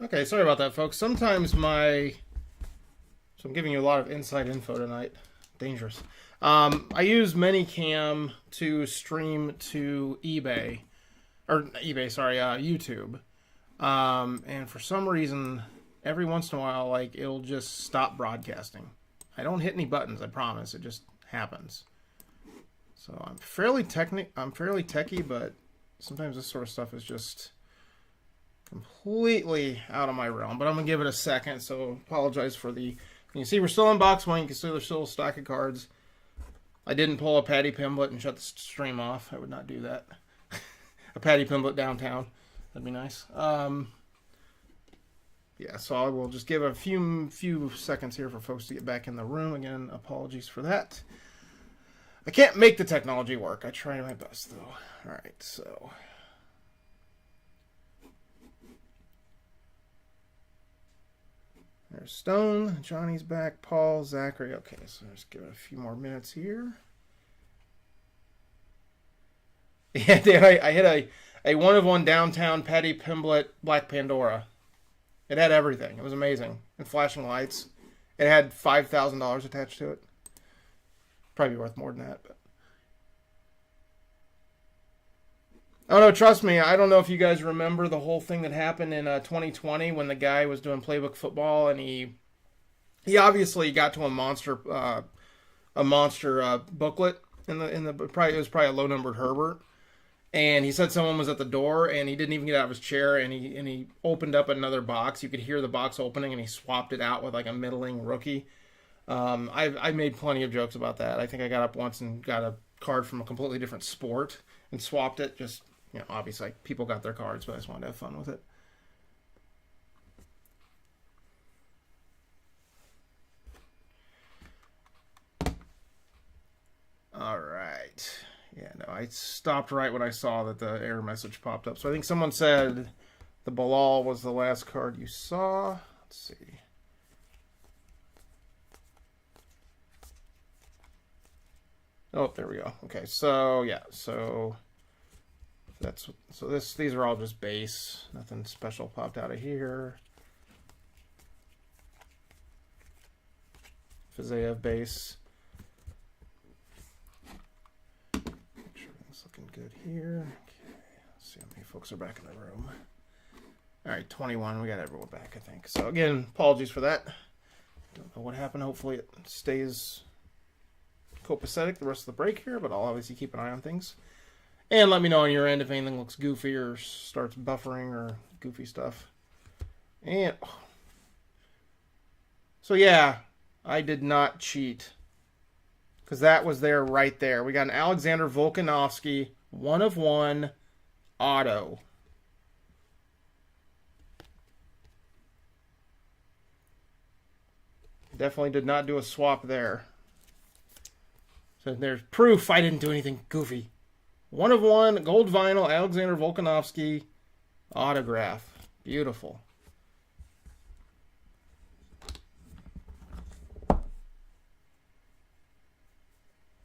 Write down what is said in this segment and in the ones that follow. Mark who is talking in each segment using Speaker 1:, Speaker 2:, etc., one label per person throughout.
Speaker 1: Okay, sorry about that, folks. Sometimes my... So I'm giving you a lot of inside info tonight. Dangerous. I use Minicam to stream to eBay. Or eBay, sorry, YouTube. And for some reason, every once in a while, like, it'll just stop broadcasting. I don't hit any buttons, I promise. It just happens. So I'm fairly techie, but sometimes this sort of stuff is just completely out of my realm. But I'm going to give it a second, so apologize for the... You see, we're still in box one. You can see there's still a stack of cards. I didn't pull a Paddy Pimblett and shut the stream off. I would not do that. A Paddy Pimblett downtown. That'd be nice. Yeah, so I will just give a few seconds here for folks to get back in the room. Again, apologies for that. I can't make the technology work. I try my best, though. All right, so... There's Stone, Johnny's back, Paul, Zachary. Okay, so let's give it a few more minutes here. Yeah, dude, I hit a 1-of-1 downtown Paddy Pimblett Black Pandora. It had everything. It was amazing. And flashing lights. It had $5,000 attached to it. Probably worth more than that, but... Oh no, trust me, I don't know if you guys remember the whole thing that happened in 2020 when the guy was doing playbook football and he obviously got to a monster booklet in the probably it was probably a low numbered Herbert, and he said someone was at the door and he didn't even get out of his chair and he opened up another box. You could hear the box opening and he swapped it out with like a middling rookie. I made plenty of jokes about that. I think I got up once and got a card from a completely different sport and swapped it. Just, you know, obviously people got their cards, but I just wanted to have fun with it. All right. Yeah, no, I stopped right when I saw that the error message popped up. So I think someone said the Bilal was the last card you saw. Let's see. Oh, there we go. Okay, so yeah, so these are all just base. Nothing special popped out of here. Fizayev base. Make sure everything's looking good here. Okay, let's see how many folks are back in the room. All right, 21. We got everyone back, I think. So again, apologies for that. Don't know what happened. Hopefully it stays copacetic the rest of the break here, but I'll obviously keep an eye on things. And let me know on your end if anything looks goofy or starts buffering or goofy stuff. And so yeah, I did not cheat because that was there right there. We got an Alexander Volkanovski 1-of-1 auto. Definitely did not do a swap there. So there's proof I didn't do anything goofy. 1-of-1 gold vinyl Alexander Volkanovski autograph. Beautiful.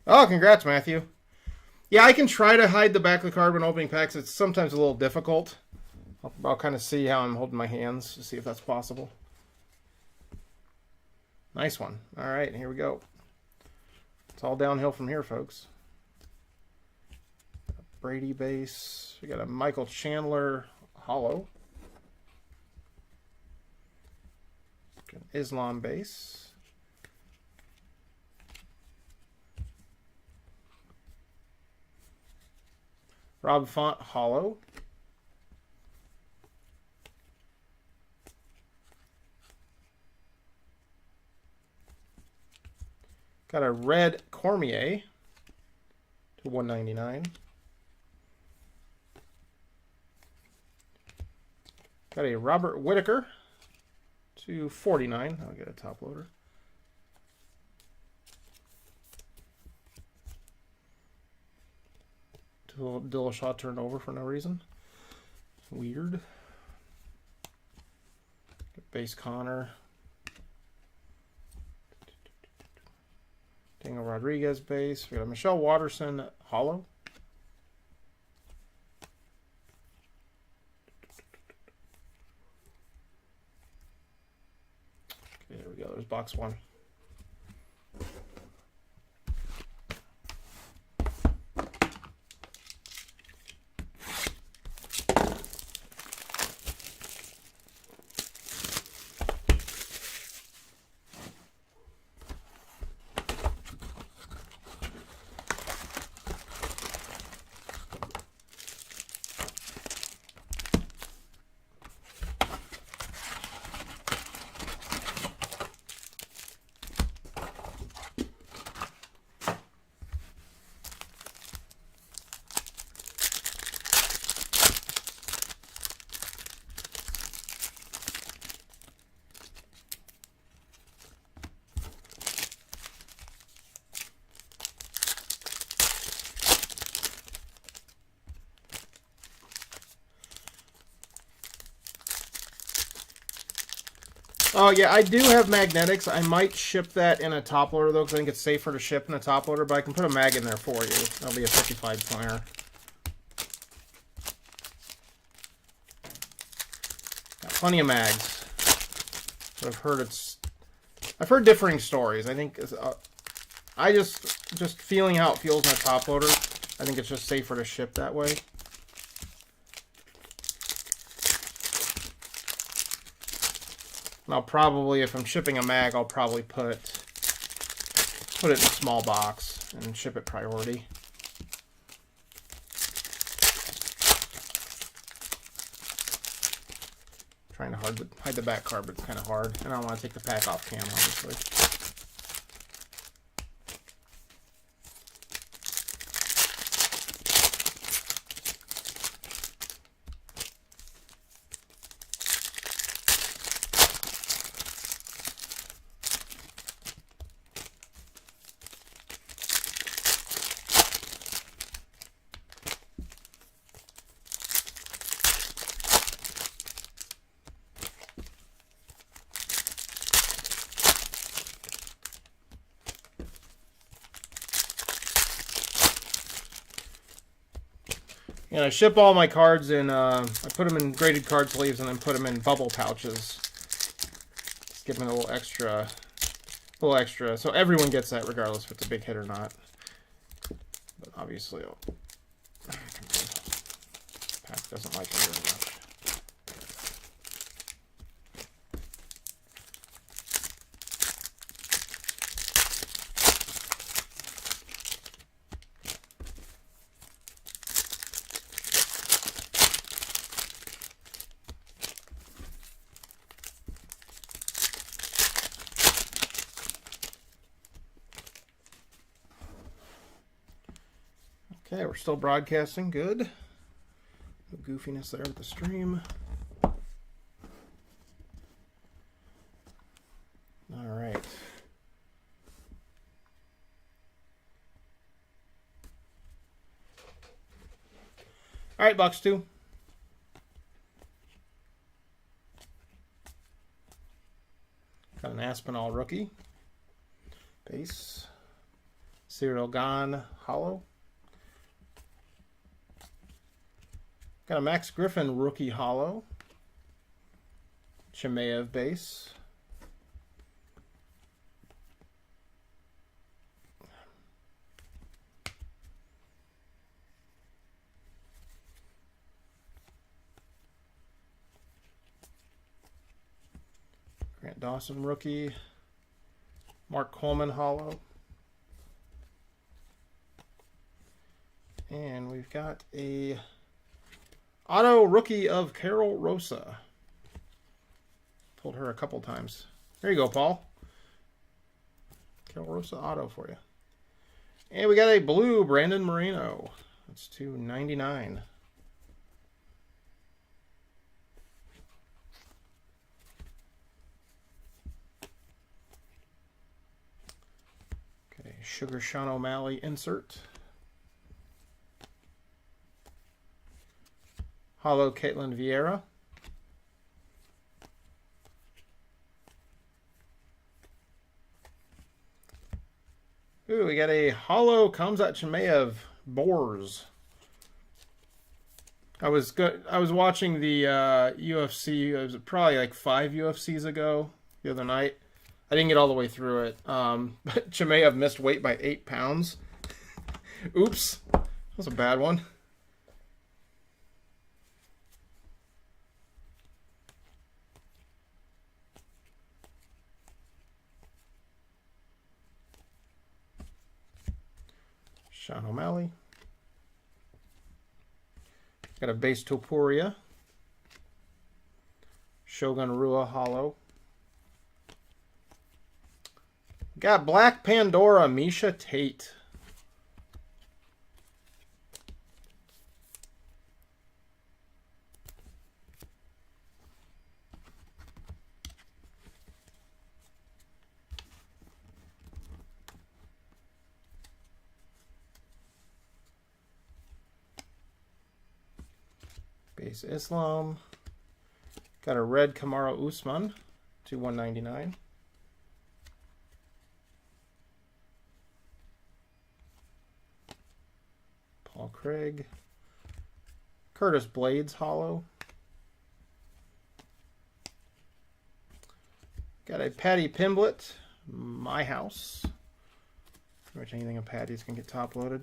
Speaker 1: Oh, congrats, Matthew. Yeah, I can try to hide the back of the card when opening packs. It's sometimes a little difficult. I'll kind of see how I'm holding my hands to see if that's possible. Nice one. All right, here we go. It's all downhill from here, folks. Brady base. We got a Michael Chandler hollow. Islam base. Rob Font hollow. Got a red Cormier to 199. Got a Robert Whitaker to 49. I'll get a top loader. Dillashaw turned over for no reason. Weird. Base Connor. Daniel Rodriguez base. We got a Michelle Watterson hollow. go. There's box 1. Oh, yeah, I do have magnetics. I might ship that in a top loader, though, because I think it's safer to ship in a top loader, but I can put a mag in there for you. That'll be a 55 pointer. Got plenty of mags. But I've heard differing stories. I think I just feeling how it feels in a top loader, I think it's just safer to ship that way. And I'll probably, if I'm shipping a mag, I'll probably put it in a small box and ship it priority. Trying to hide the back card, but it's kind of hard. And I don't want to take the pack off cam, obviously. And I ship all my cards in, I put them in graded card sleeves and then put them in bubble pouches. Just give them a little extra. So everyone gets that regardless if it's a big hit or not. But obviously, pack doesn't like it very much. Okay, we're still broadcasting. Good. No goofiness there with the stream. All right. All right, box 2. Got an Aspinall rookie. Base. Cyril Gahn hollow. Got a Max Griffin rookie hollow. Chimaev base. Grant Dawson rookie. Mark Coleman hollow. And we've got a auto rookie of Carol Rosa. Pulled her a couple times. There you go, Paul. Carol Rosa auto for you. And we got a blue Brandon Moreno. That's $2.99. Okay, Sugar Sean O'Malley insert. Hollow Caitlin Vieira. Ooh, we got a hollow Khamzat Chimaev Boars. I was watching the UFC. It was probably like 5 UFCs ago the other night. I didn't get all the way through it. But Chimaev missed weight by 8 pounds. Oops. That was a bad one. Sean O'Malley. Got a base Topuria. Shogun Rua Hollow. Got Black Pandora Misha Tate. Base Islam. Got a red Kamaru Usman to 199. Paul Craig. Curtis Blades Hollow. Got a Patty Pimblett, My House. Pretty much anything of Patty's can get top loaded.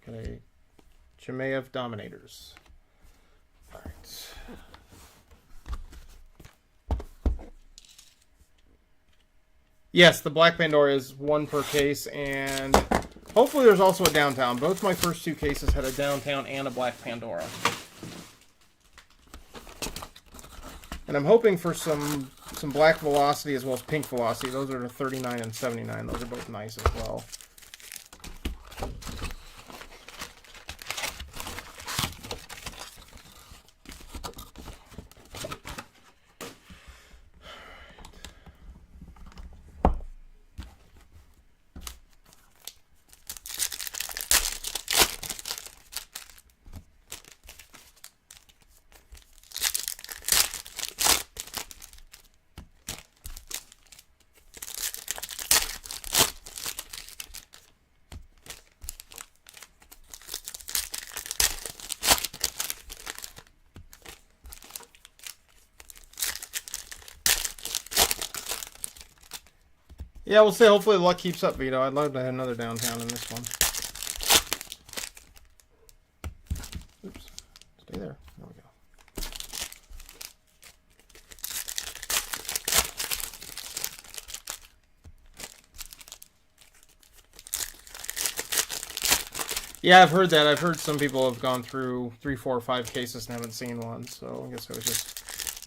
Speaker 1: Got a Chimaev Dominators. All right. Yes, the Black Pandora is 1 per case, and hopefully there's also a downtown. Both my first 2 cases had a downtown and a Black Pandora. And I'm hoping for some Black Velocity as well as Pink Velocity. Those are the 39 and 79. Those are both nice as well. Yeah, we'll see. Hopefully the luck keeps up, Vito. I'd love to have another downtown in this one. Oops. Stay there. There we go. Yeah, I've heard that. I've heard some people have gone through 3, 4, 5 cases and haven't seen one. So I guess I was just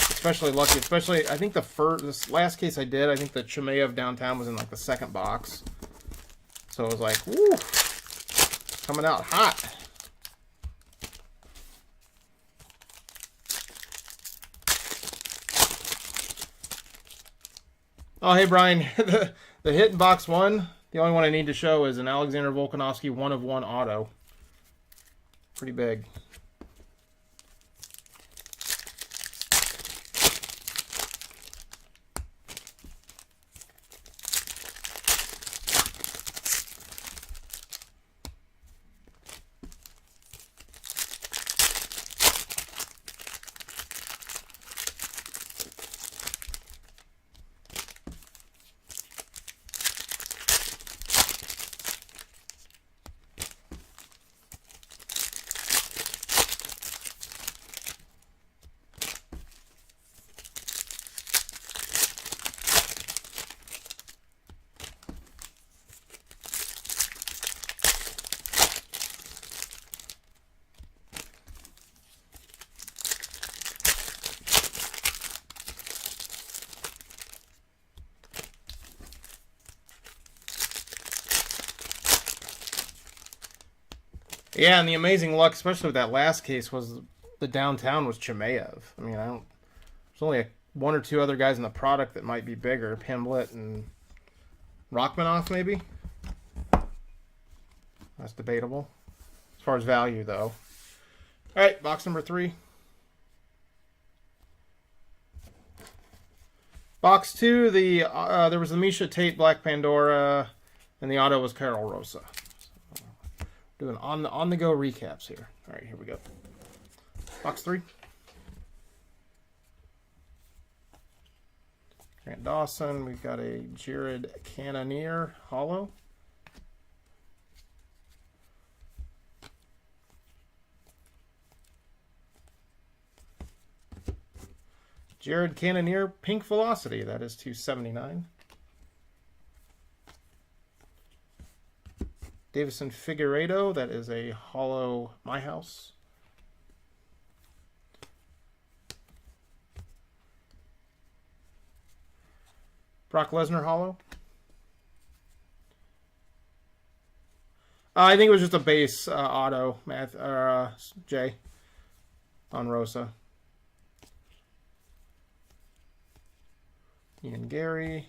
Speaker 1: especially lucky. Especially, I think this last case I did, I think the Chimaev downtown was in like the 2nd box. So it was like, woo, coming out hot. Oh, hey, Brian. the hit in box 1, the only one I need to show is an Alexander Volkanovski 1/1 auto. Pretty big. Yeah, and the amazing luck, especially with that last case, was the downtown was Chimaev. I mean, there's only 1 or 2 other guys in the product that might be bigger. Pimblett and Rachmaninoff, maybe? That's debatable. As far as value, though. All right, box number 3. Box 2, there was the Misha Tate Black Pandora, and the auto was Carol Rosa. Doing on the go recaps here. All right, here we go. Box 3. Grant Dawson. We've got a Jared Cannonier holo. Jared Cannonier Pink Velocity. That is $279. Davison Figueiredo. That is a holo My House. Brock Lesnar holo. I think it was just a base auto, Jay, on Rosa. Ian Gary.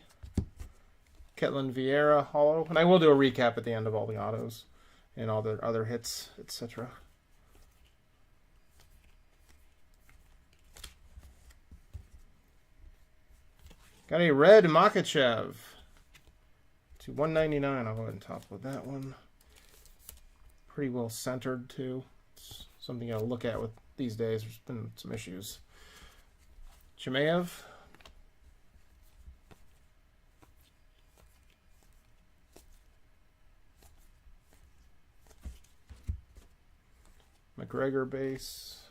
Speaker 1: Ketlin Vieira holo. And I will do a recap at the end of all the autos and all the other hits, etc. Got a red Makachev to $199. I'll go ahead and top with that one. Pretty well centered too. It's something I'll look at with these days. There's been some issues. Chimaev. McGregor base.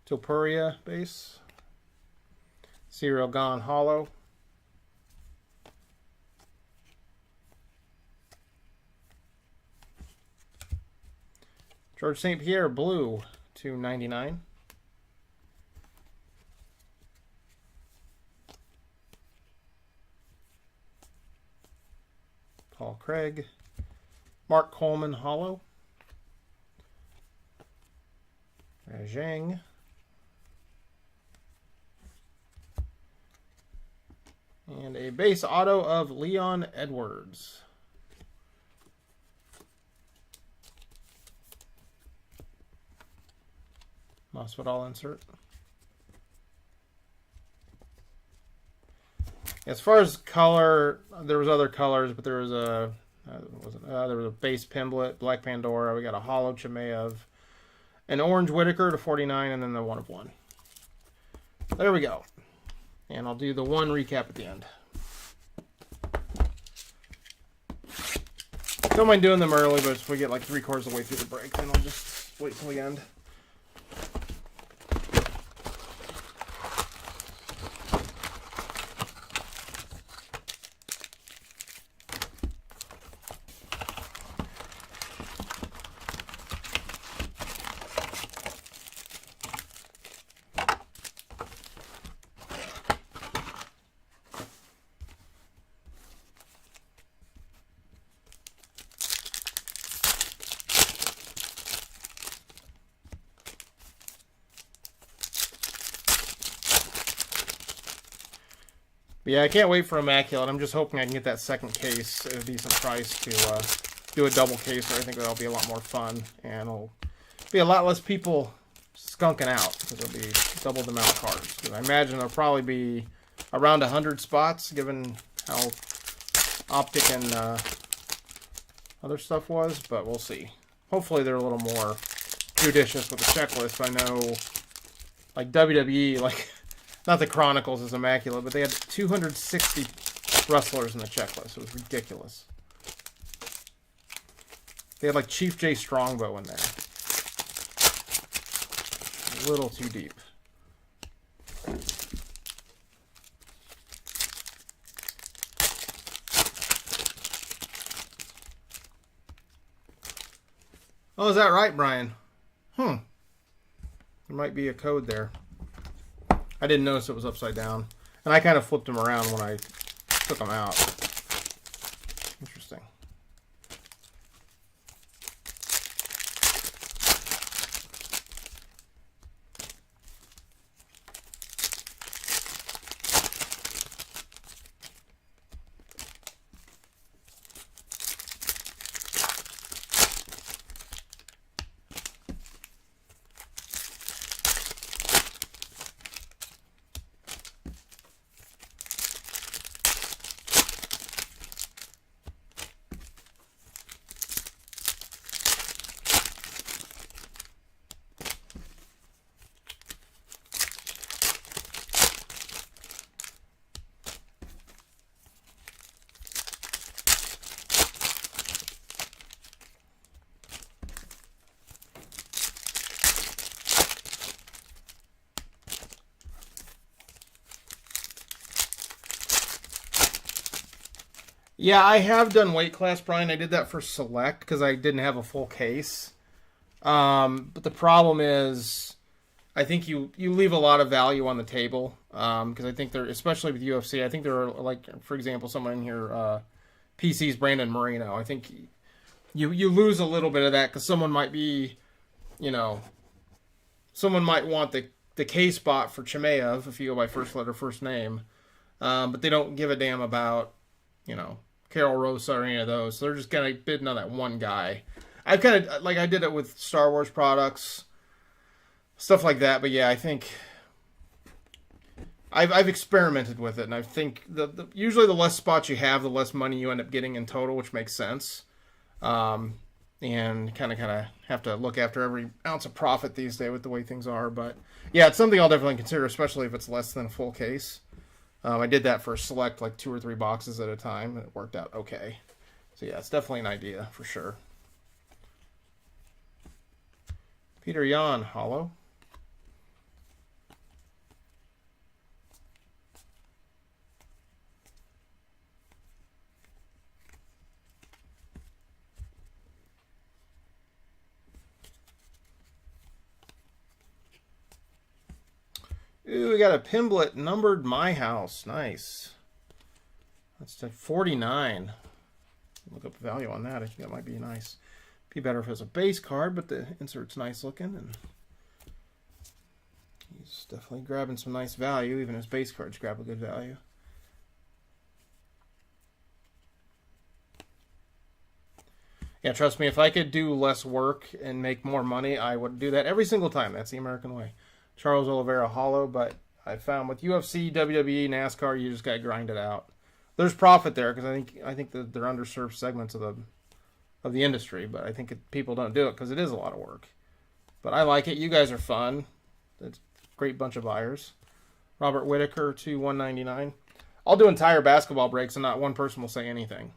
Speaker 1: Topuria base. Serial Gone holo. George St. Pierre blue $299. Paul Craig. Mark Coleman holo. Zhang. And a base auto of Leon Edwards. Masvidal insert. As far as color, there was other colors, but there was a there was a base Pimblet, Black Pandora. We got a holo Chimaev, an orange Whitaker to 49, and then the 1 of 1. There we go. And I'll do the one recap at the end. Don't mind doing them early, but if we get like 3/4 of the way through the break, then I'll just wait till the end. But yeah, I can't wait for Immaculate. I'm just hoping I can get that second case at a decent price to do a double case. I think that'll be a lot more fun, and it'll be a lot less people skunking out because it'll be double the amount of cards. Because I imagine there'll probably be around 100 spots, given how Optic and other stuff was, but we'll see. Hopefully they're a little more judicious with the checklist. I know, like WWE, like. Not the Chronicles is immaculate, but they had 260 wrestlers in the checklist. It was ridiculous. They had like Chief J Strongbow in there. A little too deep. Oh, is that right, Brian? There might be a code there. I didn't notice it was upside down. And I kind of flipped them around when I took them out. Interesting. Yeah, I have done weight class, Brian. I did that for select because I didn't have a full case. But the problem is, I think you leave a lot of value on the table. Because I think there, especially with UFC, I think there are like, for example, someone in here, PC's Brandon Moreno. I think you lose a little bit of that because someone might be, you know, someone might want the K spot for Chimaev if you go by first letter, first name, but they don't give a damn about, you know, Carol Rosa or any of those. So they're just kind of bidding on that one guy. I've kind of, like, I did it with Star Wars products, stuff like that. But yeah, I think I've experimented with it, and I think usually the less spots you have, the less money you end up getting in total, which makes sense. Um, and kind of have to look after every ounce of profit these days with the way things are. But yeah, it's something I'll definitely consider, especially if it's less than a full case. I did that for select like 2 or 3 boxes at a time, and it worked out okay. So yeah, it's definitely an idea for sure. Peter Yan, hollow. Ooh, we got a Pimblet numbered My House. Nice. That's to 49. Look up the value on that. I think that might be nice. Be better if it was a base card, but the insert's nice looking, and he's definitely grabbing some nice value. Even his base cards grab a good value. Yeah, trust me, if I could do less work and make more money, I would do that every single time. That's the American way. Charles Oliveira hollow, but I found with UFC, WWE, NASCAR, you just got to grind it out. There's profit there because I think that they're underserved segments of the industry, but I think people don't do it because it is a lot of work. But I like it. You guys are fun. It's a great bunch of buyers. Robert Whitaker to 199. I'll do entire basketball breaks and not one person will say anything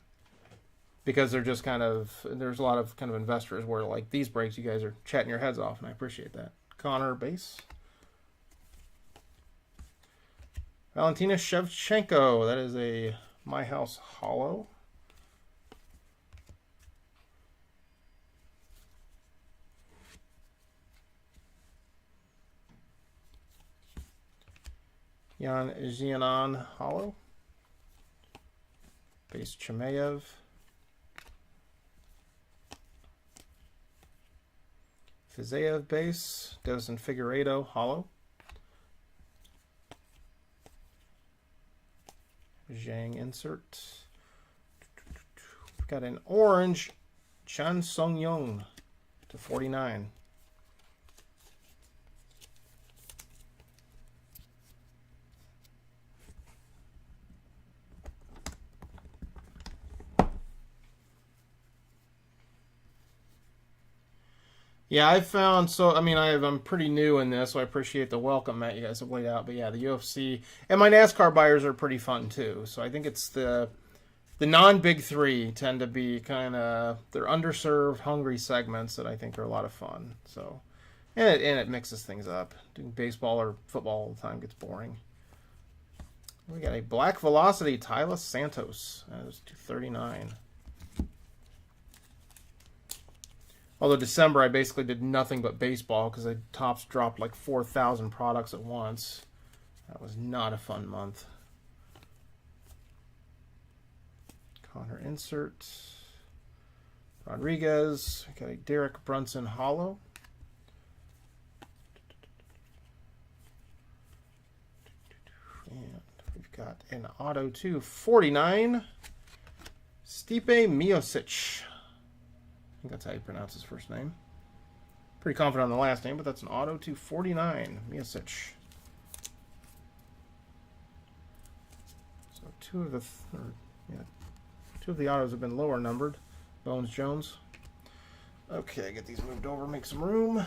Speaker 1: because they're just kind of, there's a lot of kind of investors where like these breaks you guys are chatting your heads off, and I appreciate that. Connor base. Valentina Shevchenko. That is a My House hollow. Yan Zianan hollow. Base Chimaev. Fizaev base. Devson Figueiredo hollow. Zhang insert. We've got an orange Chan Sung Young to 49. Yeah, I found, so I mean I'm pretty new in this, so I appreciate the welcome that you guys have laid out. But yeah, the UFC and my NASCAR buyers are pretty fun too. So I think it's the non-big three tend to be kind of, they're underserved, hungry segments that I think are a lot of fun. So and it mixes things up. Doing baseball or football all the time gets boring. We got a Black Velocity Tyler Santos. That is 239. Although December, I basically did nothing but baseball because the tops dropped like 4,000 products at once. That was not a fun month. Connor insert. Rodriguez. We got a Derek Brunson hollow. And we've got an auto 249. Stipe Miocic. I think that's how you pronounce his first name. Pretty confident on the last name, but that's an auto 249. Miocic. So two of the autos have been lower numbered. Bones Jones. Okay, get these moved over, make some room.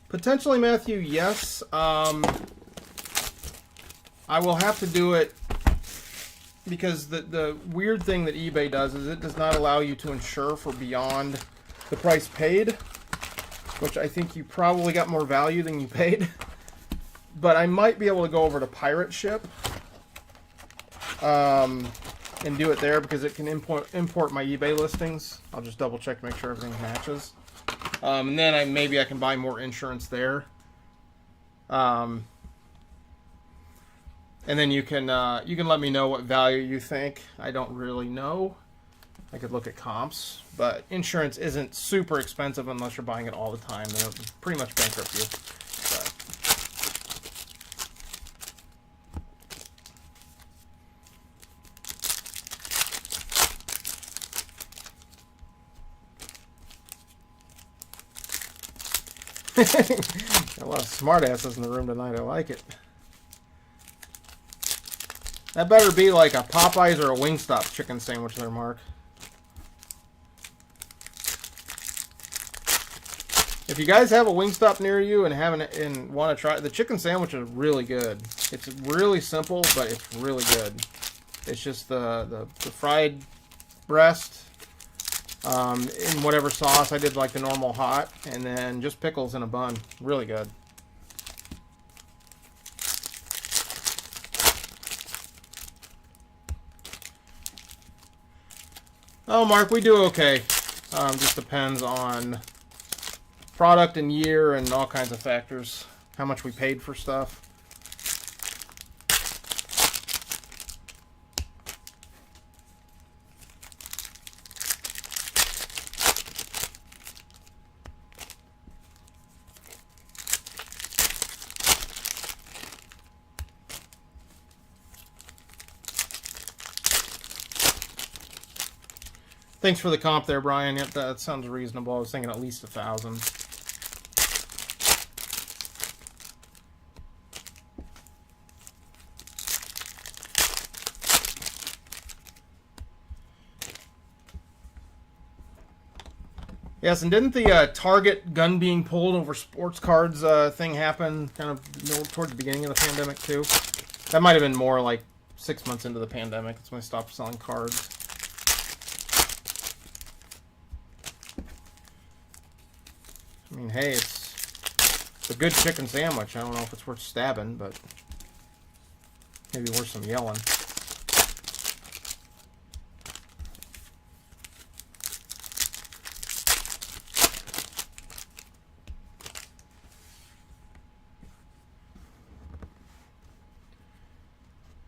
Speaker 1: Potentially, Matthew, yes. I will have to do it because the weird thing that eBay does is it does not allow you to insure for beyond the price paid, which I think you probably got more value than you paid. But I might be able to go over to Pirate Ship and do it there because it can import my eBay listings. I'll just double check to make sure everything matches. And then maybe I can buy more insurance there. And then you can let me know what value you think. I don't really know. I could look at comps, but insurance isn't super expensive unless you're buying it all the time. They'll pretty much bankrupt you. Got a lot of smartasses in the room tonight. I like it. That better be like a Popeyes or a Wingstop chicken sandwich there, Mark. If you guys have a Wingstop near you and want to try it, the chicken sandwich is really good. It's really simple, but it's really good. It's just the fried breast in whatever sauce. I did like the normal hot, and then just pickles in a bun. Really good. Oh, Mark, we do okay. Just depends on product and year and all kinds of factors. How much we paid for stuff. Thanks for the comp there, Brian. Yep, that sounds reasonable. I was thinking at least 1,000. Yes, and didn't the Target gun being pulled over sports cards thing happen kind of towards the beginning of the pandemic too? That might have been more like 6 months into the pandemic. That's when I stopped selling cards. I mean, hey, it's a good chicken sandwich. I don't know if it's worth stabbing, but maybe worth some yelling.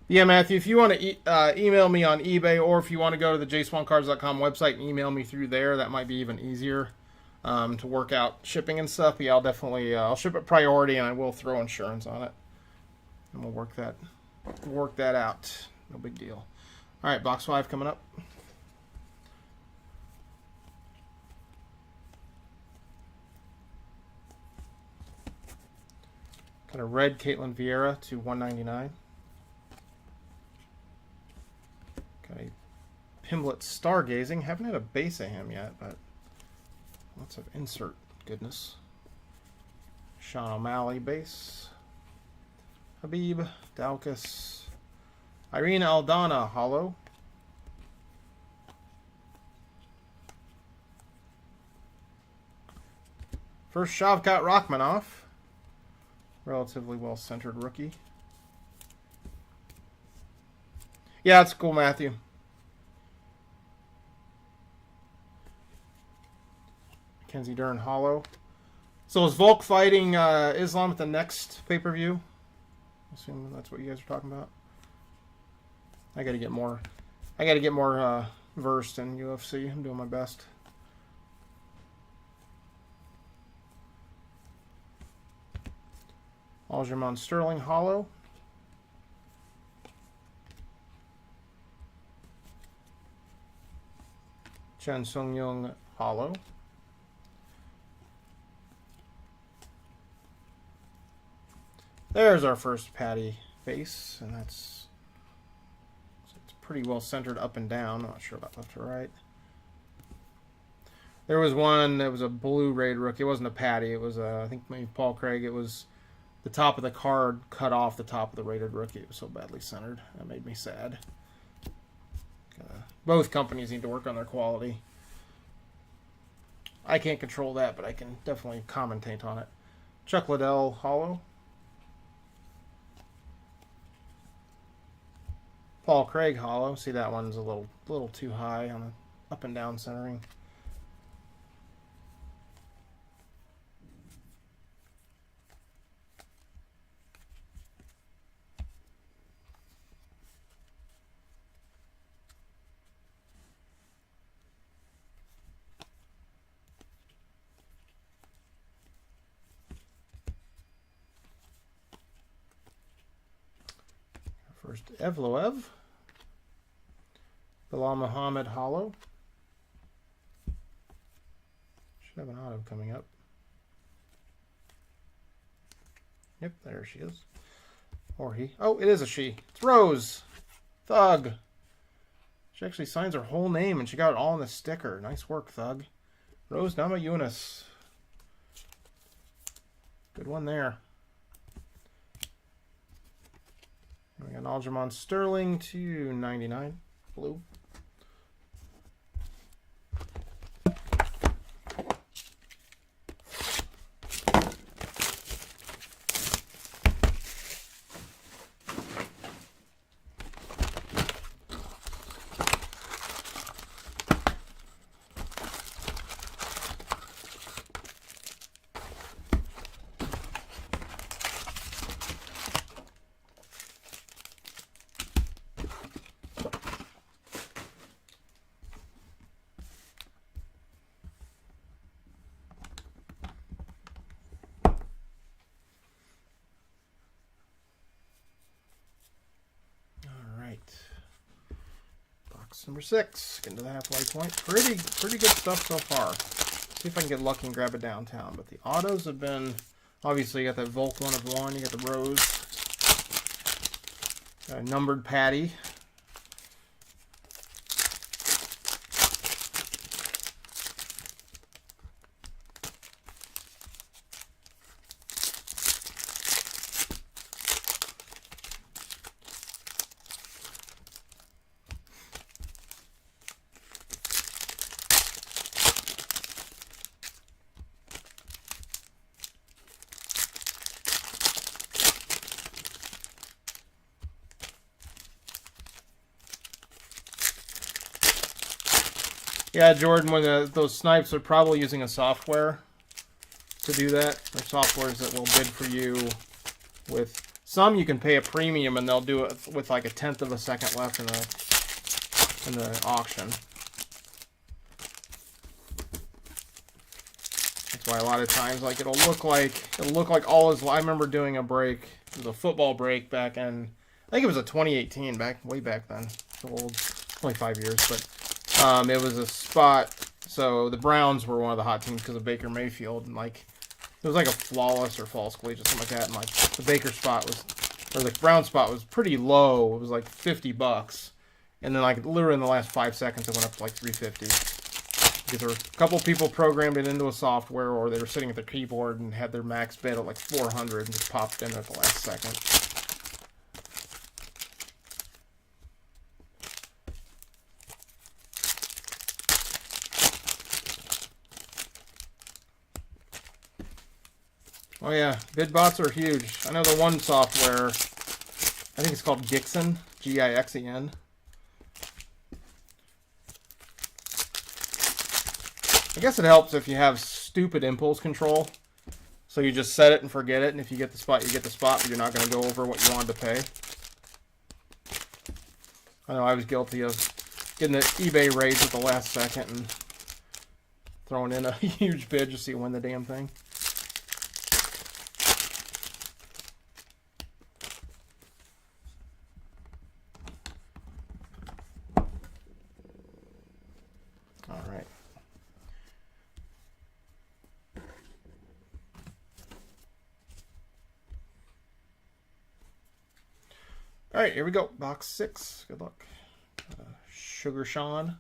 Speaker 1: Yeah, Matthew, if you want to email me on eBay, or if you want to go to the JaySwanCards.com website and email me through there, that might be even easier to work out shipping and stuff. But yeah, I'll definitely I'll ship it priority, and I will throw insurance on it, and we'll work that out. No big deal. All right, box 5 coming up. Got a red Caitlin Vieira to 199. Got a Pimlet Stargazing. Haven't had a base of him yet, but lots of insert goodness. Sean O'Malley base. Habib, Daukus. Irene Aldana hollow. First Shavkat Rachmanov. Relatively well-centered rookie. Yeah, it's cool, Matthew. Mackenzie Dern hollow. So is Volk fighting Islam at the next pay-per-view? Assuming that's what you guys are talking about. I gotta get more versed in UFC. I'm doing my best. Aljamain Sterling hollow. Chen Sung-Young hollow. There's our first Patty base, and it's pretty well centered up and down. Not sure about left or right. There was one that was a blue raid rookie. It wasn't a patty. It was I think maybe Paul Craig. It was the top of the card cut off the top of the rated rookie. It was so badly centered. That made me sad. Both companies need to work on their quality. I can't control that, but I can definitely commentate on it. Chuck Liddell Hollow. Paul Craig Hollow. See, that one's a little too high on the up and down centering. First, Evloev. Bilal Muhammad Hollow. Should have an auto coming up. Yep, there she is. Or he. Oh, it is a she. It's Rose. Thug. She actually signs her whole name and she got it all on the sticker. Nice work, Thug. Rose Namajunas. Good one there. And we got Aljamain Sterling to 99. Blue. Box number 6. Getting to the halfway point. Pretty good stuff so far. See if I can get lucky and grab it downtown. But the autos have been, obviously you got that Volk 1 of 1. You got the Rose. Got a numbered Patty. Yeah, Jordan, when those snipes are probably using a software to do that. They're softwares that will bid for you with some you can pay a premium and they'll do it with like 1/10 of a second left in the auction. That's why a lot of times like it'll look like all is. I remember doing a break, it was a football break back in, I think it was a 2018, way back then. It's old, only 5 years, but it was a spot. So the Browns were one of the hot teams because of Baker Mayfield, and like it was like a flawless or false collegiate, something like that. And like the Baker spot was, or the Brown spot was pretty low. It was like $50, and then like literally in the last 5 seconds, it went up to like $350 because there were a couple people programmed it into a software, or they were sitting at their keyboard and had their max bid at like 400 and just popped in at the last second. Oh yeah, bid bots are huge. I know the one software, I think it's called Gixen, Gixen. I guess it helps if you have stupid impulse control. So you just set it and forget it, and if you get the spot, you get the spot, but you're not going to go over what you wanted to pay. I know I was guilty of getting the eBay raids at the last second and throwing in a huge bid just so you win the damn thing. All right, here we go. Box 6. Good luck. Sugar Sean.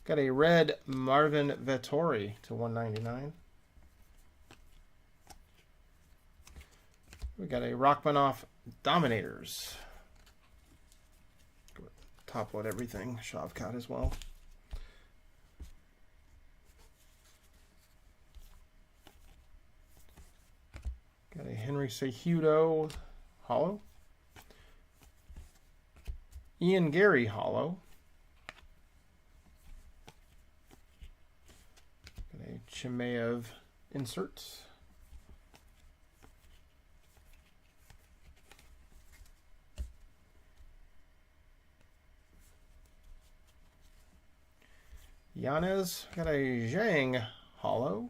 Speaker 1: Got a red Marvin Vettori to 199. We got a Rachmaninoff Dominators. Top load everything. Shavkat as well. Got a Henry Cejudo holo. Ian Gary holo. Got a Chimaev insert. Yanez, got a Zhang holo.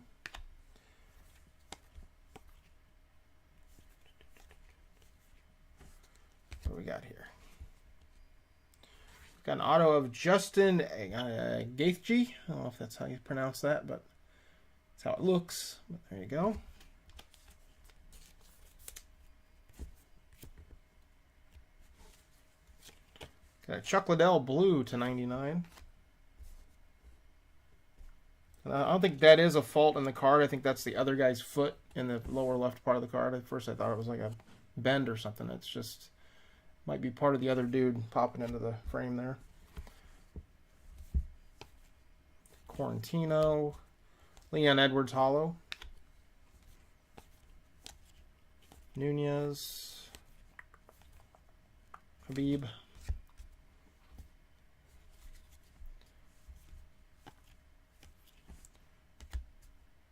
Speaker 1: What do we got here? Got an auto of Justin Gaethje. I don't know if that's how you pronounce that, but that's how it looks. But there you go. Got a Chuck Liddell blue to 99. I don't think that is a fault in the card. I think that's the other guy's foot in the lower left part of the card. At first I thought it was like a bend or something. It's just, might be part of the other dude popping into the frame there. Quarantino. Leon Edwards holo. Nunez. Habib.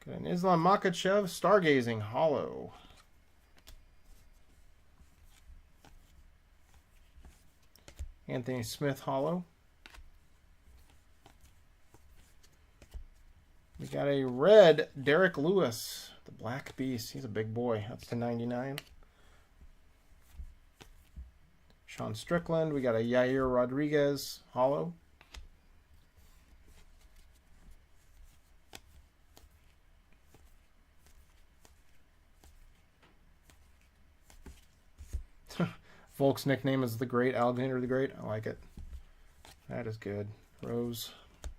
Speaker 1: Got an Islam Makhachev Stargazing holo. Anthony Smith holo. We got a red Derek Lewis, the Black Beast. He's a big boy. That's to 99. Sean Strickland. We got a Yair Rodriguez holo. Volk's nickname is the Great, Alexander the Great. I like it. That is good. Rose.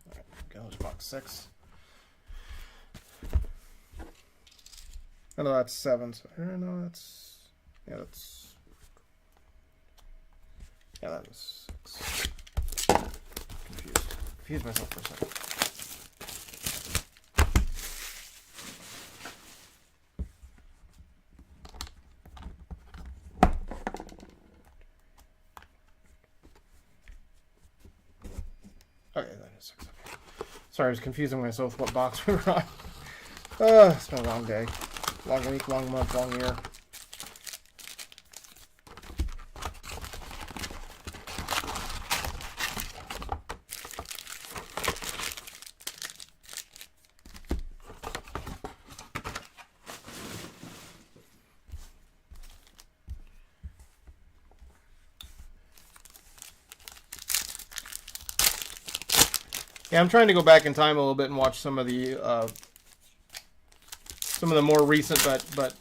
Speaker 1: All right, go. There's box 6. Oh, no, that's 7. So, no, that's... Yeah, that's... Yeah, that was 6. Confused myself for a second. Okay, that is 6. Sorry, I was confusing myself what box we were on. It's been a long day. Long week, long month, long year. Yeah, I'm trying to go back in time a little bit and watch some of the more recent but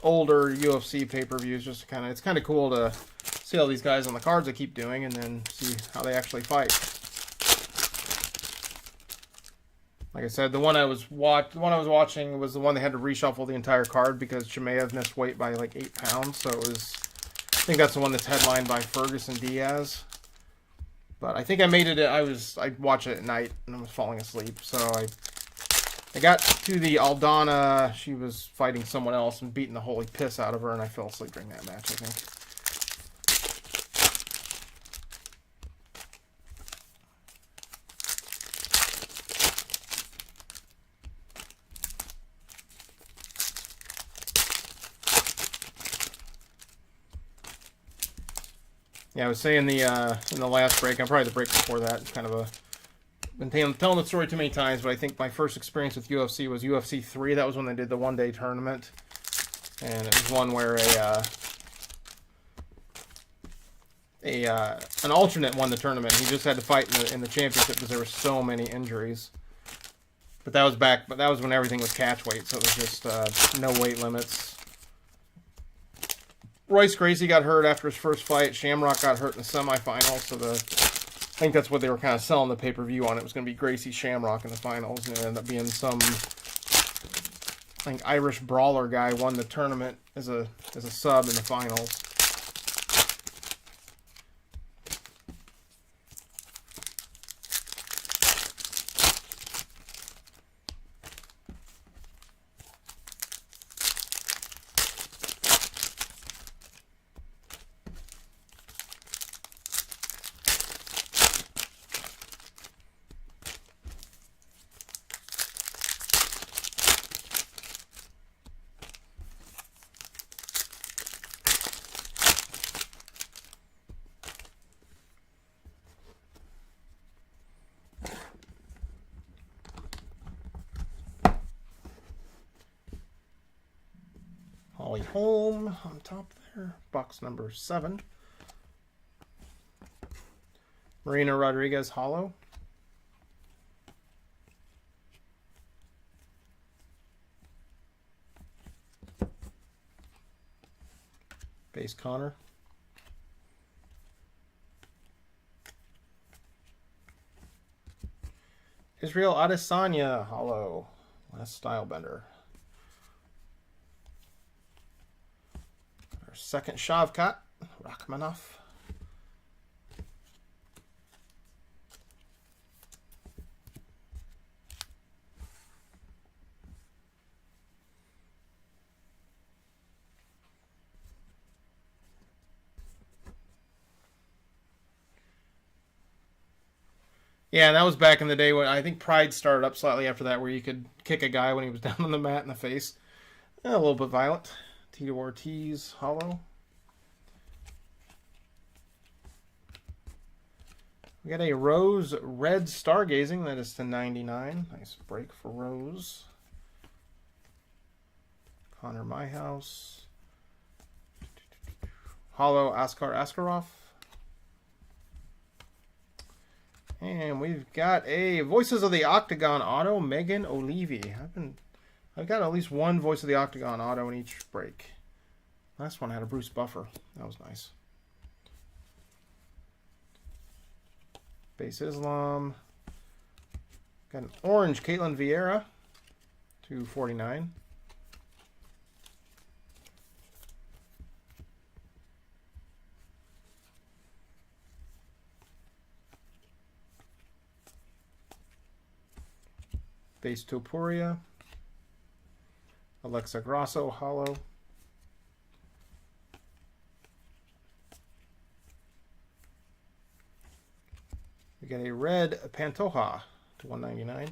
Speaker 1: older UFC pay-per-views. Just kind of, it's kind of cool to see all these guys on the cards I keep doing, and then see how they actually fight. Like I said, the one I was watching was the one they had to reshuffle the entire card because Chimaev missed weight by like 8 pounds. So it was, I think that's the one that's headlined by Ferguson Diaz. But I think I made it. I'd watch it at night and I was falling asleep. So I got to the Aldana. She was fighting someone else and beating the holy piss out of her, and I fell asleep during that match, I think. Yeah, I was saying in the last break, and probably the break before that, kind of a been telling the story too many times, but I think my first experience with UFC was UFC 3. That was when they did the one-day tournament, and it was one where an alternate won the tournament. He just had to fight in the championship because there were so many injuries. But that was back. But that was when everything was catch weight, so it was just no weight limits. Royce Gracie got hurt after his first fight. Shamrock got hurt in the semifinal, so the I think that's what they were kind of selling the pay-per-view on. It was going to be Gracie Shamrock in the finals, and it ended up being some, I think, Irish brawler guy won the tournament as a sub in the finals. Holly Holm on top there. Box number 7. Marina Rodriguez holo. Base Connor. Israel Adesanya holo. Last Stylebender. Our second Shavkat, Rachmanov. Yeah, that was back in the day when I think Pride started up slightly after that, where you could kick a guy when he was down on the mat in the face. A little bit violent. Tito Ortiz, holo. We got a Rose Red Stargazing. That is to 99. Nice break for Rose. Connor Myhouse. Holo Askar Askarov. And we've got a Voices of the Octagon auto, Megan O'Leary. I've got at least one Voice of the Octagon auto in each break. Last one had a Bruce Buffer. That was nice. Base Islam. Got an orange Caitlin Vieira, 249. Base Topuria. Alexa Grasso, holo. We got a red Pantoja to 199.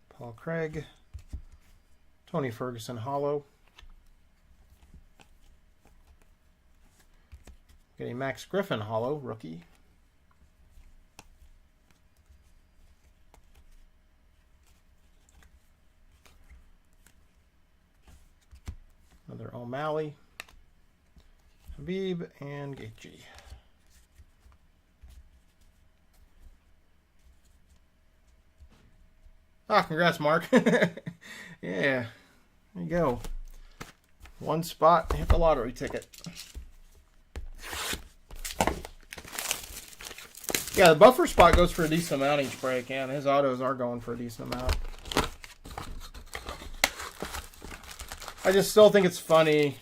Speaker 1: Paul Craig. Tony Ferguson, holo. Got a Max Griffin holo, rookie. Another O'Malley, Habib, and Gaethje. Ah, congrats, Mark. Yeah, there you go. One spot, hit the lottery ticket. Yeah, the Buffer spot goes for a decent amount each break, and his autos are going for a decent amount. I just still think it's funny,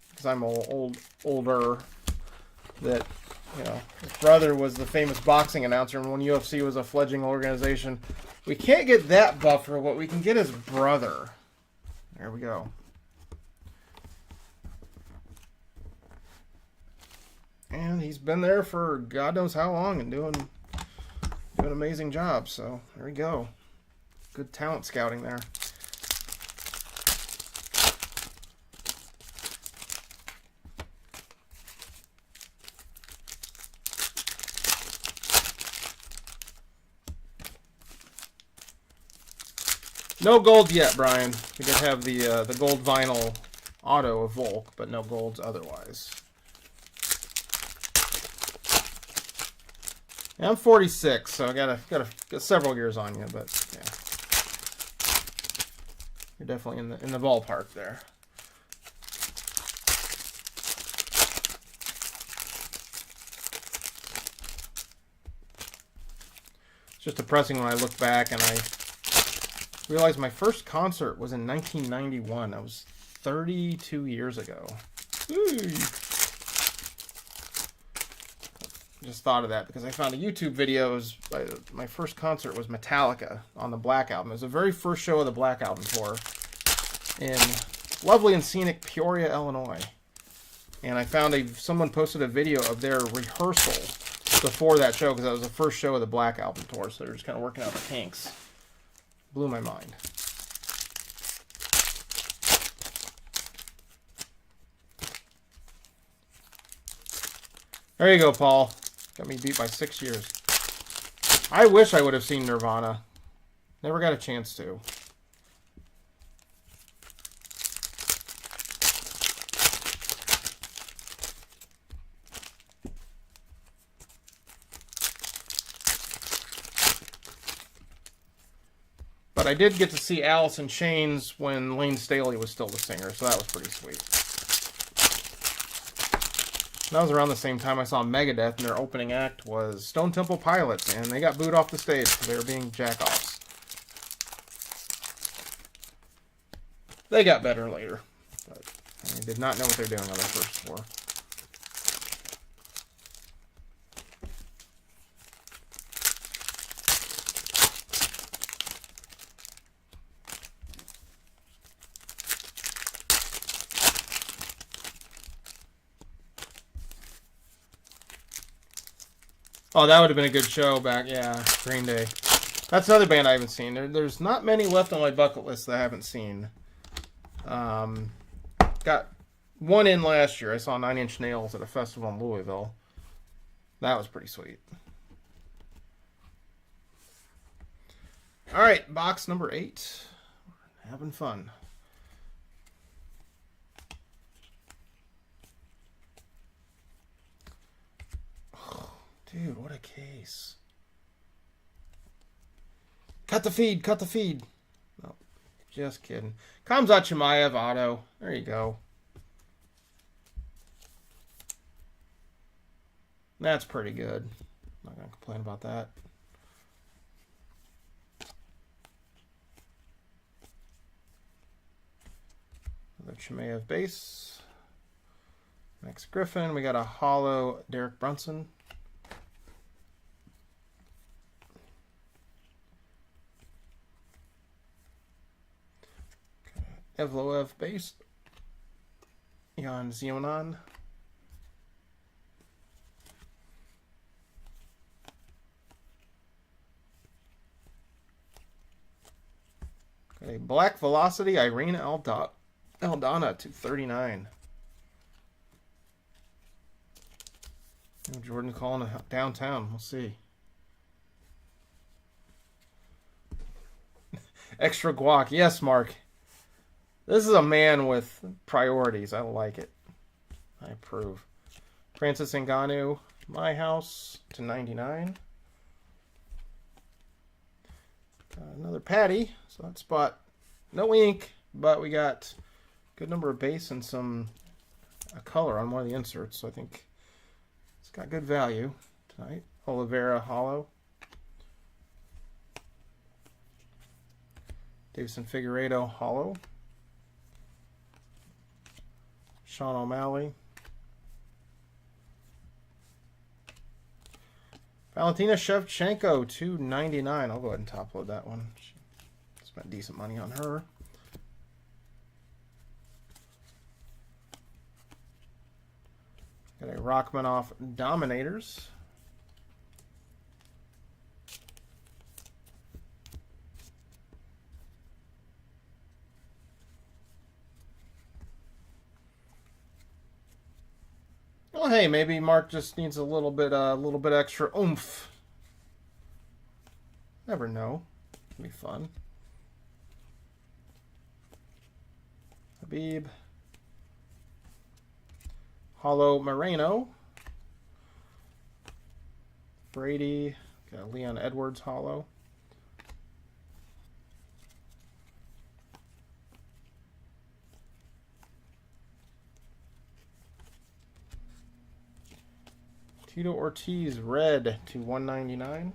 Speaker 1: because I'm older, that, you know, his brother was the famous boxing announcer, and when UFC was a fledgling organization, we can't get that Buffer, what we can get is brother. There we go. And he's been there for God knows how long and doing an amazing job. So there we go. Good talent scouting there. No gold yet, Brian. We did have the gold vinyl auto of Volk, but no golds otherwise. Yeah, I'm 46, so I got several years on you, but yeah, you're definitely in the ballpark there. just depressing when I look back and I realized my first concert was in 1991. That was 32 years ago. Ooh. Just thought of that because I found a YouTube video. My first concert was Metallica on the Black Album. It was the very first show of the Black Album tour in lovely and scenic Peoria, Illinois. And I found someone posted a video of their rehearsal before that show because that was the first show of the Black Album tour. So they were just kind of working out the kinks. Blew my mind. There you go, Paul. Got me beat by 6 years. I wish I would have seen Nirvana. Never got a chance to. But I did get to see Alice in Chains when Lane Staley was still the singer, so that was pretty sweet. That was around the same time I saw Megadeth, and their opening act was Stone Temple Pilots, and they got booed off the stage because they were being jack-offs. They got better later, but I did not know what they were doing on their first tour. Oh, that would have been a good show back. Yeah, Green Day. That's another band I haven't seen. There's not many left on my bucket list that I haven't seen. Got one in last year. I saw 9 Inch Nails at a festival in Louisville. That was pretty sweet. All right, box number 8. Having fun. Dude, what a case. Cut the feed, cut the feed. No, just kidding. Kamzat Chimaev auto. There you go. That's pretty good. Not going to complain about that. Another Chimaev base. Max Griffin. We got a hollow Derek Brunson. Evloev base. Jan Zionan. Okay, Black Velocity, Irina Aldana, 239. Jordan calling downtown. We'll see. Extra guac. Yes, Mark. This is a man with priorities. I like it. I approve. Francis Ngannou, My House, to 99. Another Patty. So that spot, no ink, but we got a good number of base and some color on one of the inserts. So I think it's got good value tonight. Oliveira hollow. Davison Figueiredo hollow. Sean O'Malley. Valentina Shevchenko, 299. I'll go ahead and top load that one. Spent decent money on her. Got a Rachmaninoff Dominators. Well, hey, maybe Mark just needs a little bit extra oomph. Never know. It'll be fun. Habib. Hollow Moreno. Brady. Got a Leon Edwards hollow. Tito Ortiz red to 199.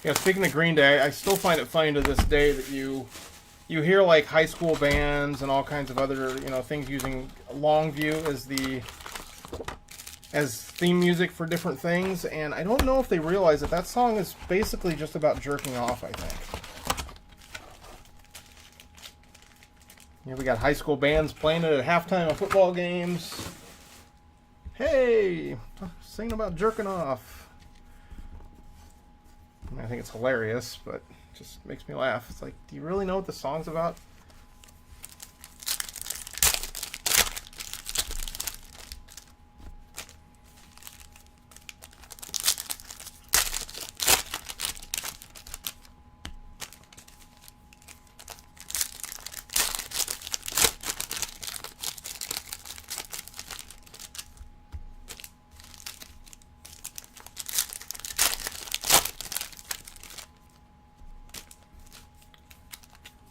Speaker 1: Yeah, speaking of Green Day, I still find it funny to this day that you hear like high school bands and all kinds of other things using Longview as theme music for different things, and I don't know if they realize that song is basically just about jerking off. I think. Here we got high school bands playing it at halftime of football games. Hey, singing about jerking off. I think it's hilarious, but it just makes me laugh. It's like, do you really know what the song's about?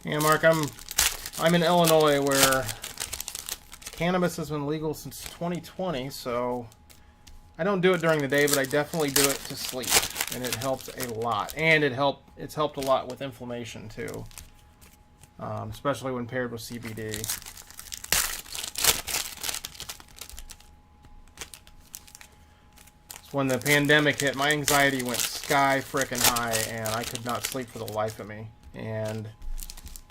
Speaker 1: Yeah, Mark, I'm in Illinois where cannabis has been legal since 2020, so I don't do it during the day, but I definitely do it to sleep, and it helps a lot. And it's helped a lot with inflammation too, especially when paired with CBD. So when the pandemic hit, my anxiety went sky frickin' high, and I could not sleep for the life of me. And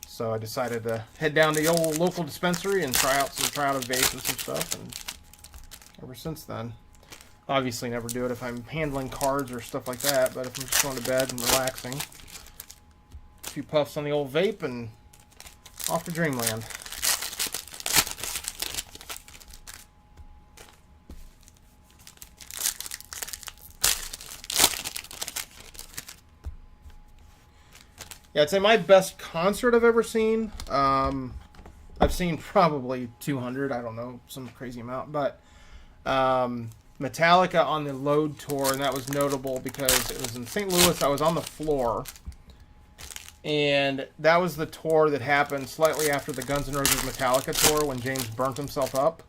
Speaker 1: so I decided to head down to the old local dispensary and try out a vape and some stuff, and ever since then. Obviously never do it if I'm handling cards or stuff like that, but if I'm just going to bed and relaxing, a few puffs on the old vape and off to dreamland. Yeah, I'd say my best concert I've ever seen. I've seen probably 200. I don't know, some crazy amount. But Metallica on the Load tour, and that was notable because it was in St. Louis. I was on the floor, and that was the tour that happened slightly after the Guns N' Roses Metallica tour when James burnt himself up.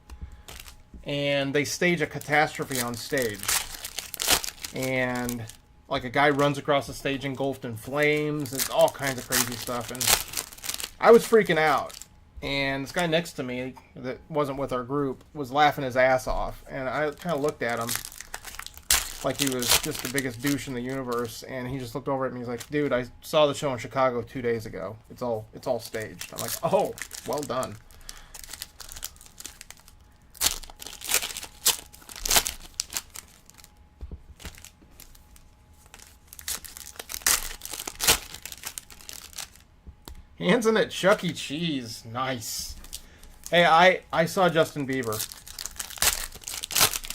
Speaker 1: And they stage a catastrophe on stage. And like a guy runs across the stage engulfed in flames. It's all kinds of crazy stuff. And I was freaking out. And this guy next to me that wasn't with our group was laughing his ass off. And I kind of looked at him like he was just the biggest douche in the universe. And he just looked over at me. He's like, dude, I saw the show in Chicago 2 days ago. It's all staged. I'm like, oh, well done. Hanson at Chuck E. Cheese. Nice. Hey, I saw Justin Bieber.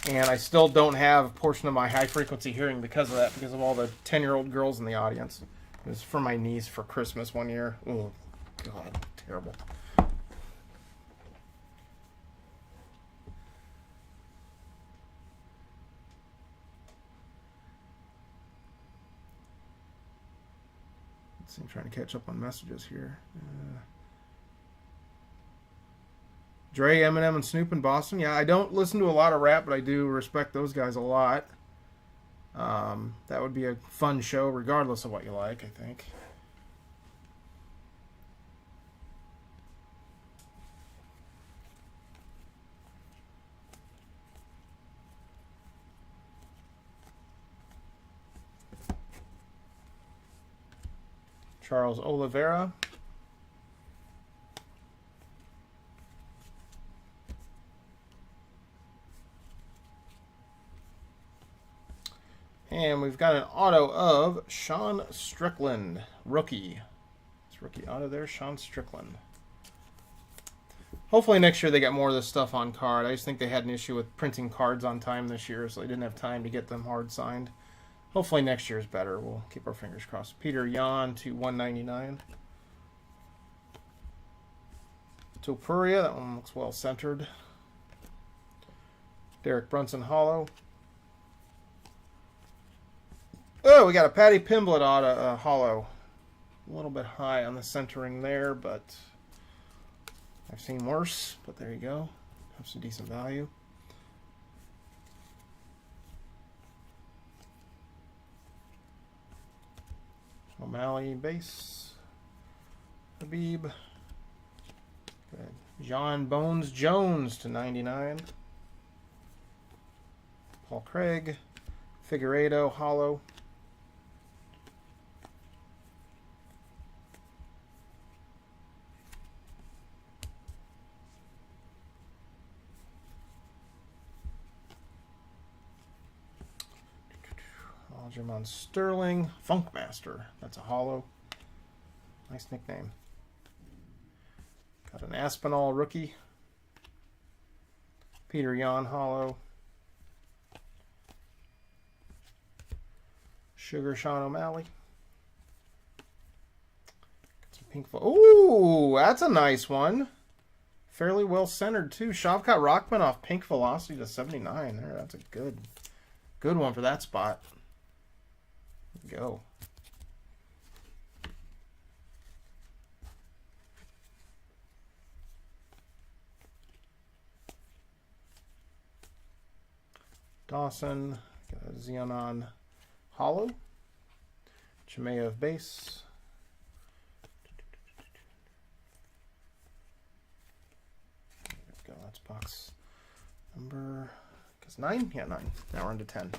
Speaker 1: And I still don't have a portion of my high-frequency hearing because of that, because of all the 10-year-old girls in the audience. It was for my niece for Christmas one year. Oh, God. Terrible. I'm trying to catch up on messages here. Dre, Eminem, and Snoop in Boston. Yeah, I don't listen to a lot of rap, but I do respect those guys a lot. That would be a fun show, regardless of what you like, I think. Charles Oliveira. And we've got an auto of Sean Strickland, rookie. It's rookie auto there, Sean Strickland. Hopefully next year they got more of this stuff on card. I just think they had an issue with printing cards on time this year, so they didn't have time to get them hard signed. Hopefully next year is better. We'll keep our fingers crossed. Peter Yan to 199. Topuria, that one looks well centered. Derek Brunson hollow. Oh, we got a Patty Pimblett auto hollow. A little bit high on the centering there, but I've seen worse. But there you go. Have some decent value. O'Malley base. Habib. Good. John Bones Jones to 99. Paul Craig. Figueiredo hollow. Aljamain Sterling. Funkmaster. That's a hollow. Nice nickname. Got an Aspinall rookie. Peter Yan hollow. Sugar Sean O'Malley. Got some pink. Ooh, that's a nice one. Fairly well centered too. Shavkat Rachmanov pink velocity to 79. There, that's a good one for that spot. Go. Dawson, got a Xenon hollow. Chimaev base. There we go. That's box number 9. Yeah, 9. Now we're into 10.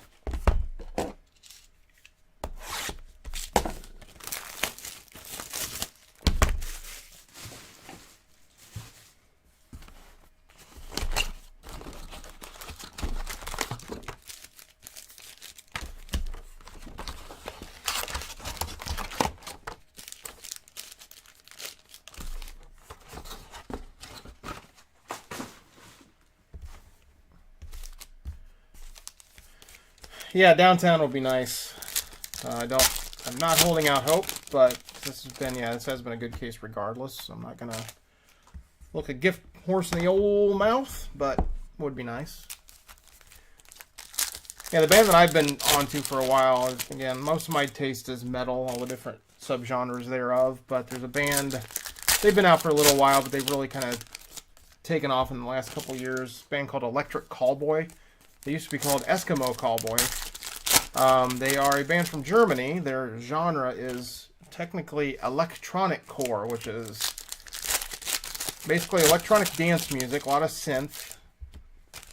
Speaker 1: Yeah, downtown will be nice. I'm not holding out hope, but this has been a good case regardless. So I'm not gonna look a gift horse in the old mouth, but would be nice. Yeah, the band that I've been onto for a while, again, most of my taste is metal, all the different subgenres thereof, but there's a band, they've been out for a little while, but they've really kind of taken off in the last couple years. A band called Electric Callboy. They used to be called Eskimo Callboy. They are a band from Germany. Their genre is technically electronic core, which is basically electronic dance music, a lot of synth,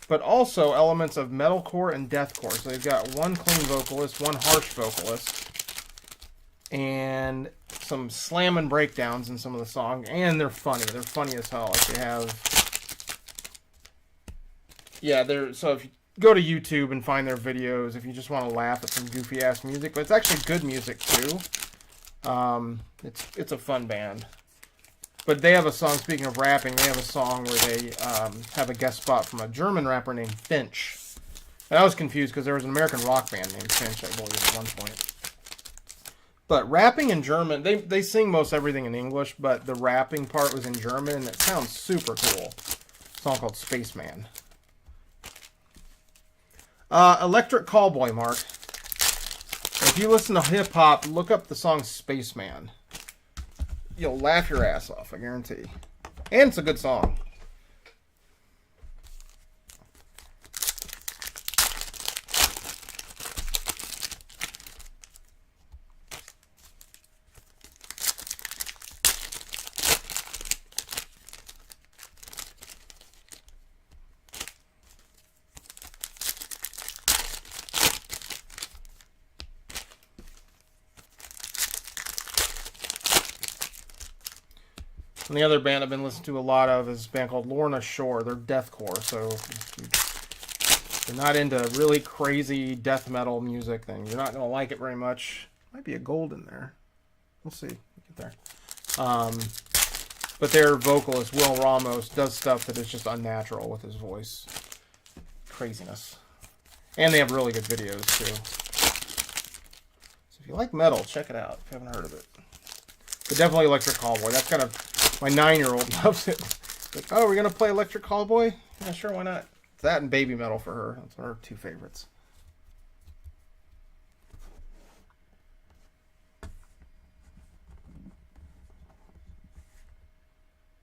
Speaker 1: but also elements of metalcore and deathcore. So they've got one clean vocalist, one harsh vocalist, and some slam and breakdowns in some of the songs. And they're funny. They're funny as hell. Like they have, so if you go to YouTube and find their videos if you just want to laugh at some goofy ass music, but it's actually good music too. It's a fun band. But they have a song, speaking of rapping, they have a song where they have a guest spot from a German rapper named Finch. And I was confused because there was an American rock band named Finch, I believe, at one point. But rapping in German, they sing most everything in English, but the rapping part was in German, and it sounds super cool. A song called Spaceman. Electric Callboy, Mark. If you listen to hip-hop, look up the song Spaceman. You'll laugh your ass off, I guarantee. And it's a good song. And the other band I've been listening to a lot of is a band called Lorna Shore. They're deathcore, so if you're not into really crazy death metal music, then you're not going to like it very much. Might be a gold in there. We'll see. We'll get there. But their vocalist, Will Ramos, does stuff that is just unnatural with his voice. Craziness. And they have really good videos, too. So if you like metal, check it out if you haven't heard of it. But definitely Electric Callboy. That's kind of... My 9-year-old loves it. Like, oh, we're going to play Electric Callboy? Yeah, sure, why not? It's that and Baby Metal for her. That's her two favorites.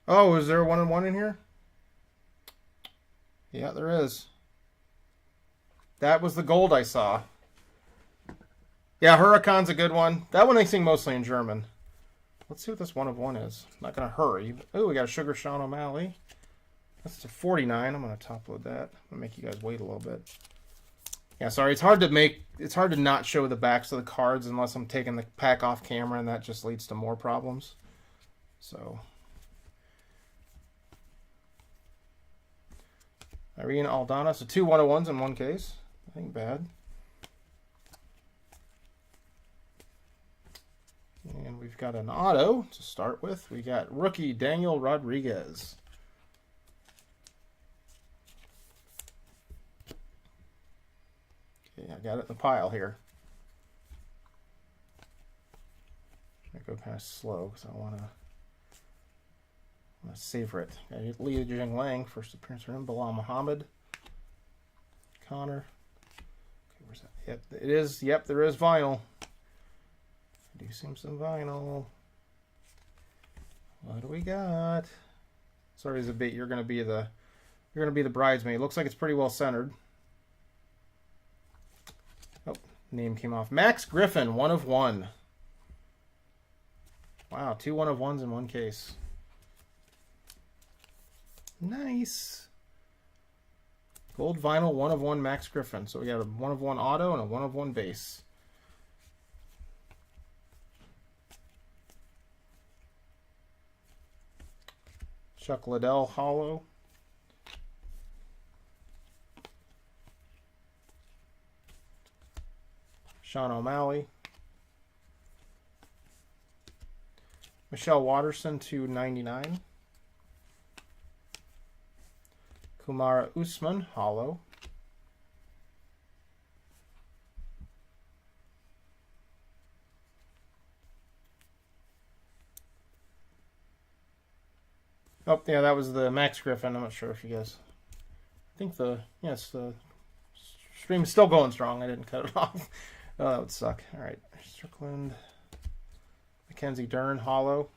Speaker 1: Oh, is there a 1-in-1 in here? Yeah, there is. That was the gold I saw. Yeah, Huracan's a good one. That one I sing mostly in German. Let's see what this 1 of 1 is. I'm not going to hurry. Oh, we got a Sugar Sean O'Malley. That's a 49. I'm going to top load that. I'm going to make you guys wait a little bit. Yeah, sorry. It's hard to not show the backs of the cards unless I'm taking the pack off camera, and that just leads to more problems. So, Irene Aldana. So 2 1-of-1s in one case. Nothing bad. And we've got an auto to start with. We got rookie Daniel Rodriguez. Okay, I got it in the pile here. I go kind of slow because I want to savor it. Got Li Jinglang, first appearance for him. Bilal Muhammad. Connor. Okay, where's that? Yep, it is. Yep, there is vinyl. I do seem some vinyl. What do we got? Sorry, Zabit, you're gonna be the bridesmaid. Looks like it's pretty well centered. Oh, name came off. Max Griffin, 1 of 1. Wow, 2 1-of-1s in one case. Nice. Gold vinyl 1 of 1 Max Griffin. So we got a 1 of 1 auto and a 1 of 1 base. Chuck Liddell hollow. Sean O'Malley. Michelle Watterson to 99. Kumara Usman hollow. Oh, yeah, that was the Max Griffin. I'm not sure if you guys... I think the stream is still going strong. I didn't cut it off. Oh, that would suck. All right. Strickland. Mackenzie Dern, hollow.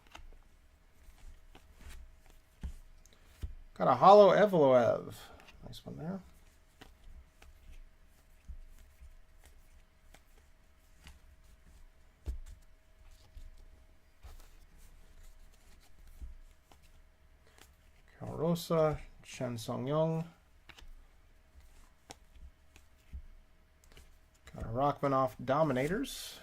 Speaker 1: Got a hollow Evloev. Nice one there. Rosa, Chen Song-Young. Got a Rachmaninoff Dominators.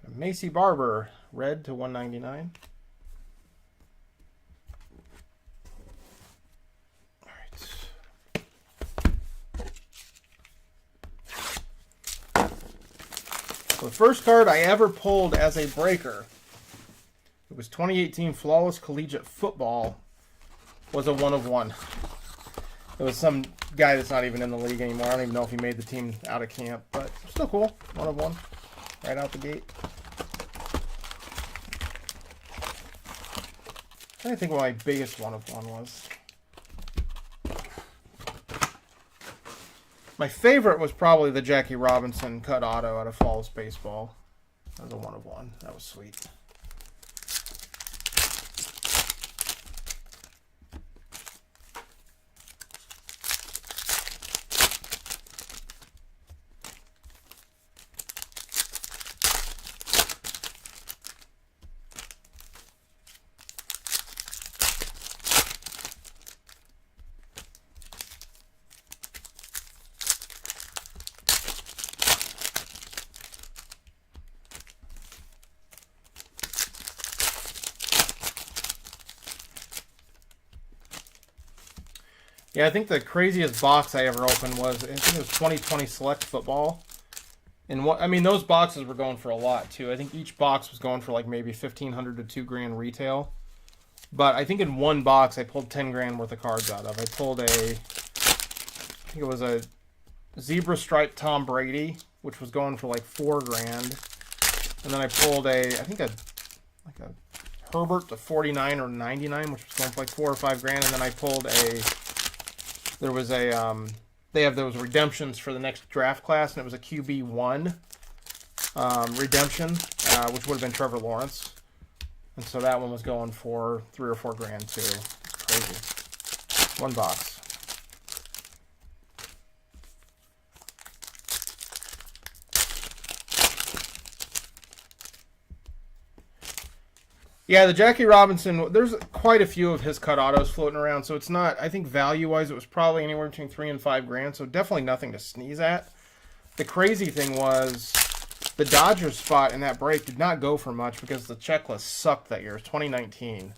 Speaker 1: Got a Macy Barber, red to 199. The first card I ever pulled as a breaker, it was 2018 Flawless Collegiate Football, was a 1 of 1. It was some guy that's not even in the league anymore. I don't even know if he made the team out of camp, but still cool. 1 of 1 right out the gate. I'm trying to think what my biggest 1 of 1 was. My favorite was probably the Jackie Robinson cut auto out of Flawless Baseball. That was a 1 of 1. That was sweet. Yeah, I think the craziest box I ever opened was, I think it was 2020 Select Football. And what I mean, those boxes were going for a lot too. I think each box was going for like maybe $1,500 to $2,000 retail. But I think in one box I pulled 10 grand worth of cards out of. I pulled I think it was a zebra stripe Tom Brady, which was going for like 4 grand. And then I pulled I think a Herbert to 49 or 99, which was going for like 4 or 5 grand. And then I pulled there was they have those redemptions for the next draft class, and it was a QB1. Redemption, which would have been Trevor Lawrence. And so that one was going for $3 or $4 grand too. It's crazy. One box. Yeah, the Jackie Robinson, there's quite a few of his cut autos floating around, so it's not, I think value-wise it was probably anywhere between $3 and $5 grand, so definitely nothing to sneeze at. The crazy thing was the Dodgers spot in that break did not go for much because the checklist sucked that year. It was 2019.